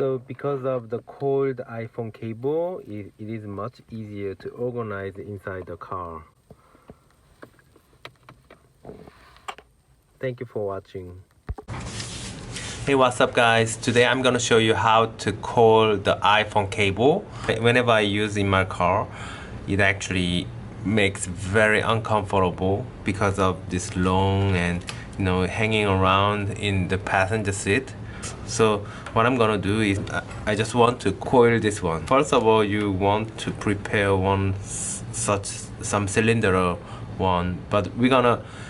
So because of the cold iPhone cable, it is much easier to organize inside the car. Thank you for watching. Hey, what's up guys? Today I'm gonna show you how to coil the iPhone cable. Whenever I use in my car, it actually makes very uncomfortable because of this long and hanging around in the passenger seat. So what I'm gonna do is I just want to coil this one. First of all, you want to prepare some cylinder one, but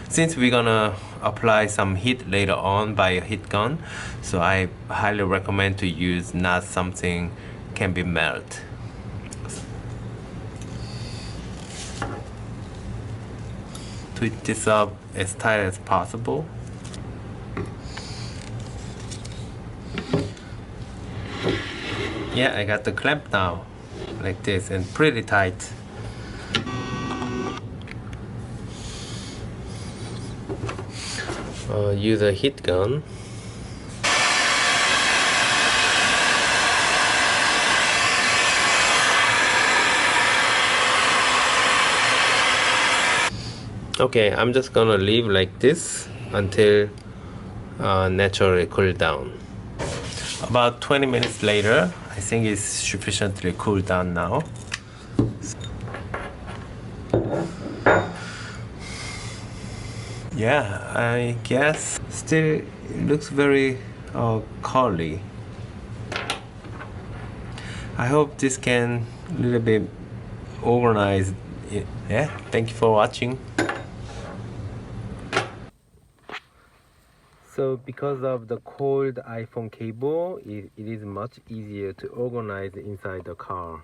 since we're gonna apply some heat later on by a heat gun, so I highly recommend to use not something can be melt. Twist this up as tight as possible. Yeah, I got the clamp now, like this, and pretty tight. Use a heat gun. Okay, I'm just gonna leave like this until naturally cool down. About 20 minutes later, I think it's sufficiently cooled down now. Yeah, I guess still looks very curly. I hope this can a little bit organize it. Yeah, thank you for watching. So because of the cold iPhone cable, it is much easier to organize inside the car.